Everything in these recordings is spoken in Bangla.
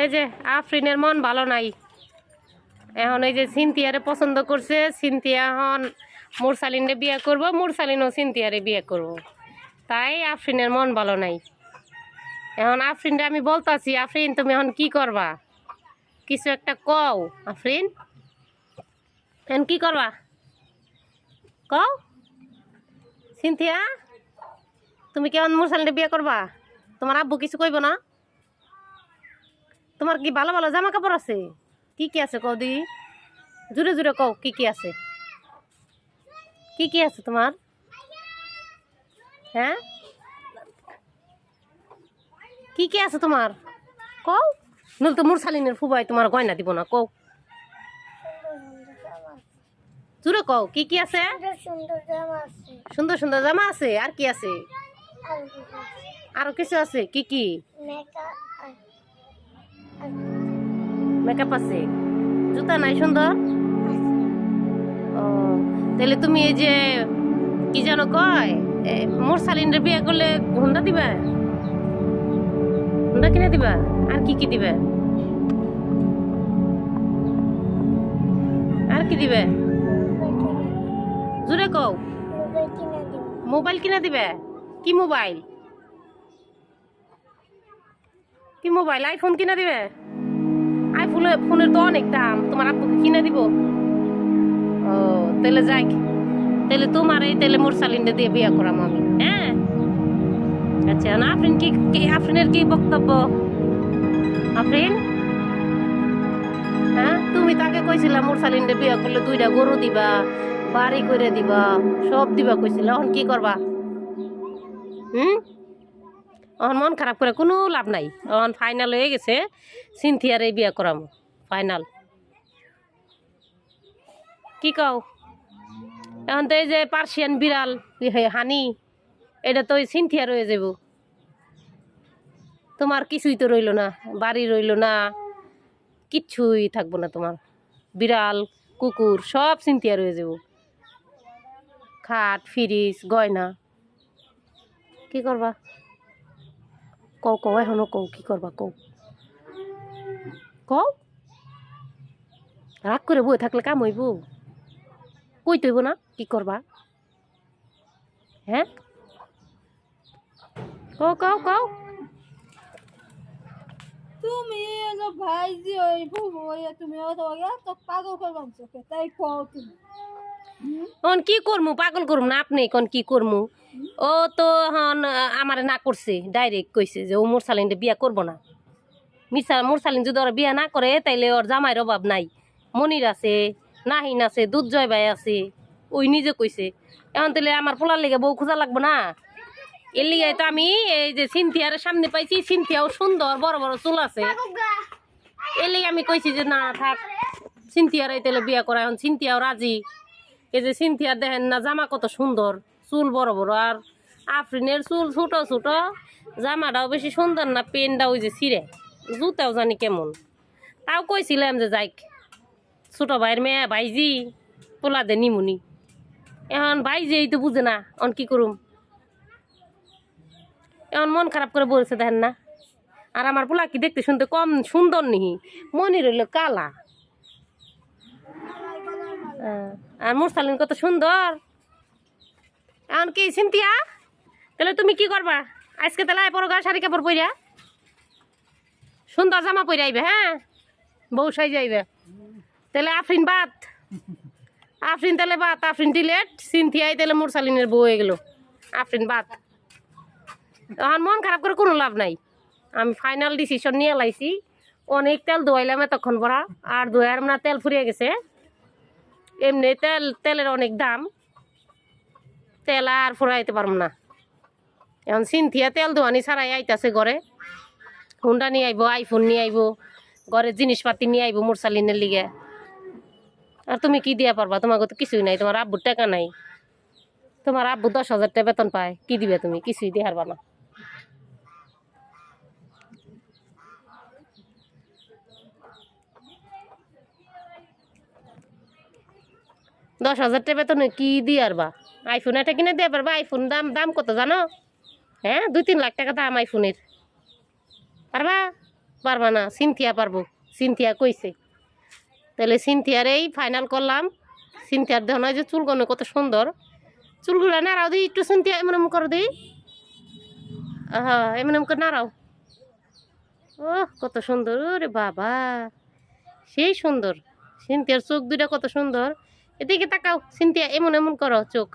এই যে আফরিনের মন ভালো নাই। এখন এই যে সিনথিয়ারে পছন্দ করছে, সিনথিয়া এখন মুরসালিনে বিয়ে করব, মুরসালিনও সিনথিয়ারে বিয়ে করব। তাই আফরিনের মন ভালো নাই। এখন আফরিনরে আমি বলতাছি, আফরিন তুমি এখন কি করবা? কিছু একটা কও আফরিন, এখন কি করবা কও? সিনথিয়া তুমি কেমন মুরসালিনে বিয়ে করবা? তোমার আব্বু কিছু কইব না? তোমার কি ভালো ভালো জামা কাপড় আছে? কি কি আছে কও দি, জুড়ে জুড়ে কও কি কি আছে, কি কি আছে তোমার? হ্যাঁ কি কি আছে তোমার কও? নল তো মুরসালিনের ফুবাই তোমার গয়না দিব না, কও জুড়ে কও কি কি আছে? সুন্দর সুন্দর জামা আছে, আর কি আছে? আরো কিছু আছে, কি কি? মেকআপ আছে, জুতা নাই সুন্দর? ও তাহলে তুমি এই যে কি জানো কয়, মুরসালিনের বিয়ে করলে হুন্ডা দিবা, হুন্ডা কিনে দিবা, আর কি কি দিবে? আর কি দিবে জুড়ে কও? মোবাইল কিনে দিবে? কি মোবাইল? কি মোবাইল? আইফোন কিনে দিবে? ফোনের তো অনেক দাম, তোমার আব্বুকে কিনে দিব? ও তাহলে যাই, তাহলে তোমার এই তাহলে মুরসালিনটা দিয়ে বিয়ে করাম আমি। হ্যাঁ আচ্ছা, না আফরিন কি আফরিনের কি বক্তব্য? আফরিন হ্যাঁ তুমি তাকে কইছিলা মুরসালিনটা বিয়ে করলে 2টা গরু দিবা, বাড়ি করে দিবা, সব দিবা কইছিলা, এখন কি করবা? এখন মন খারাপ করে কোনো লাভ নাই। এখন ফাইনাল হয়ে গেছে, সিনথিয়ার এই বিয়ে করাম ফাইনাল। কি কও? এখন তো এই যে পার্সিয়ান বিড়াল হানি, এটা তো ওই সিনথিয়ার হয়ে যাব। তোমার কিছুই তো রইল না, বাড়ি রইল না, কিচ্ছুই থাকবো না তোমার। বিড়াল কুকুর সব সিনথিয়ার হয়ে যাব, খাট ফ্রিজ গয়না। কি করবা কও? কও এখনো কও, কি করবা কও? কও রাগ করে বই থাকলে কাম হইব? কই তৈব না, কি করবা? হ্যাঁ কও কও কও। তুমি ভাই যে ওই তুমি তো পাগল করবাম চোখে, তাই কও তুমি। এখন কি করমু, পাগল করমু না আপনি কোন কি করমু? ও তো এখন আমারে না করছে, ডাইরেক্ট কইছে যে ও মুরসালিনটা বিয়া করবো না। মুরসালিন যদি ওরা বিয়া না করে তাইলে ওর জামাইয়ের অভাব নাই। মনির আছে, নাহিন আছে, দুধজয় ভাই আছে, ওই নিজে কইছে। এখন তাহলে আমার পোলার লেগে বউ খোঁজা লাগবো না? এর লিগে তো আমি এই যে সিনথিয়ার সামনে পাইছি, সিনথিয়াও সুন্দর, বড় বড় চুল আছে, এর লিগে আমি কইছি যে না থাক, সিনথিয়ার এই তাহলে বিয়া করা। এখন সিনথিয়াও রাজি। এই যে সিনথিয়ার দেখেন না জামা কত সুন্দর, চুল বড় বড়, আর আফরিনের চুল ছোট ছোট, জামাটাও বেশি সুন্দর না, পেনটাও ওই যে ছিঁড়ে, জুতাও জানি কেমন। তাও কইছিলাম যে যাইক, ছোট ভাইয়ের মেয়ে ভাইজি পোলা দে নিমুনি। এখন ভাইজি এই তো বুঝে না, এখন কি করুম? এখন মন খারাপ করে বলছে দেখেন না। আর আমার পোলা কি দেখতে শুনতে কম সুন্দর নিহি? মনি রইল কালা, আর মুরসালিন কত সুন্দর। এখন কি সিনথিয়া তাহলে তুমি কি করবা আজকে? তাহলে পরো গা শাড়ি কাপড় পরিয়া সুন্দর জামা পরে আইবে, হ্যাঁ বউ সাই যাইবে। তাহলে আফরিন বাদ, আফরিন তাহলে বাদ, আফরিন ডিলেট, সিনথিয়াই তাহলে মুরসালিনের বউ হয়ে গেল, আফরিন বাদ। এখন মন খারাপ করে কোনো লাভ নাই, আমি ফাইনাল ডিসিশন নিয়ে লাইছি। অনেক তেল ধোয়াইলাম এতক্ষণ পরা, আর ধোয়ার না, তেল ফুরিয়ে গেছে। এমনি তেলের অনেক দাম, তেল আর ফুরাইতে পারব না। এখন সিনথিয়া তেল ধোয়ানি ছাড়াই আইতাছে ঘরে, হুন্ডা নিয়ে আইব, আইফোন নিয়ে আইব, ঘরের জিনিসপাতি নিয়ে আইব মুরসালিনের লিগে। আর তুমি কি দিয়া পারবা? তোমাকে তো কিছুই নাই, তোমার আব্বুর টাকা নাই। তোমার আব্বু 10,000 টাকা বেতন পায়, কি দিবে তুমি? কিছুই দিয়ে হারবা না। 10,000 টাকা বেতনে কি দিয়ে আরবা? আইফোন এটা কিনে দিয়ে পারবা? আইফোন দাম দাম কত জানো? হ্যাঁ 2-3 লাখ টাকা দাম আইফোনের, পারবা? পারবা না, সিনথিয়া পারবো, সিনথিয়া কইছে। তাহলে সিনথিয়ার এই ফাইনাল করলাম। সিনথিয়ার দেহ নয় যে চুলগুলো কত সুন্দর, চুলগুলো নাড়াও দিই একটু, সিনথিয়া এমন এমন করো দিই, হ্যাঁ এমন এমন করে নাড়াও। ও কত সুন্দর, ওরে বাবা সেই সুন্দর। সিনথিয়ার চোখ দুইটা কত সুন্দর। এদিকে তাকাও সিনথিয়া, এমন এমন করো চোখ,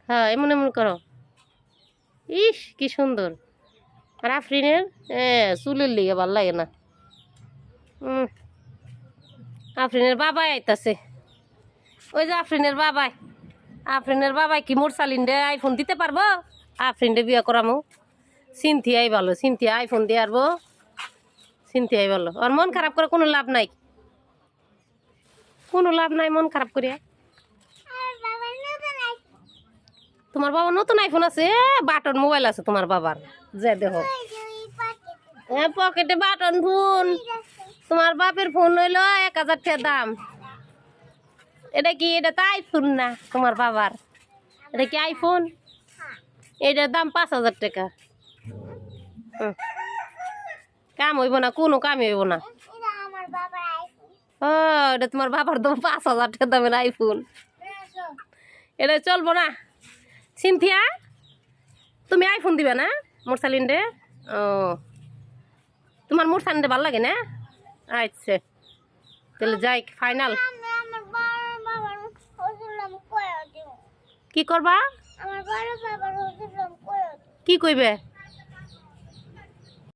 হ্যাঁ এমন এমন করো। ইস কি সুন্দর। আর আফরিনের চুলের লিগে ভাল লাগে না। আফরিনের বাবাই আইতাছে, ওই যে আফরিনের বাবাই। আফরিনের বাবাই কি মুরসালিনডে আইফোন দিতে পারবো? আফরিনডে বিয়া করামো। সিনথিয়াই ভালো, সিনথিয়া আইফোন দিয়ে আরবো, সিনথিয়াই ভালো। আর মন খারাপ করে কোনো লাভ নাই, কোনো লাভ নাই মন খারাপ করিয়া। তোমার বাবা নতুন আইফোন আছে, বাটন মোবাইল আছে তোমার বাবার, যে দেখো পকেটে বাটন ফোন। তোমার বাপের ফোন হইলো 1000 টাকা দাম। এটা কি, এটা তো আইফোন না তোমার বাবার, এটা কি আইফোন? এটার দাম 5000 টাকা। কাম হইব না, কোনো কামই হইব না। ও এটা তোমার বাবার দাম 5000 টাকা দামের আইফোন, এটা চলবো না। সিনথিয়া তুমি আইফোন দিবে না মুরসালিনডে? ও তোমার মুরসালিনডে ভাল লাগে না? আচ্ছা তাহলে যাই ফাইনাল। কি করবা? কি কইবে?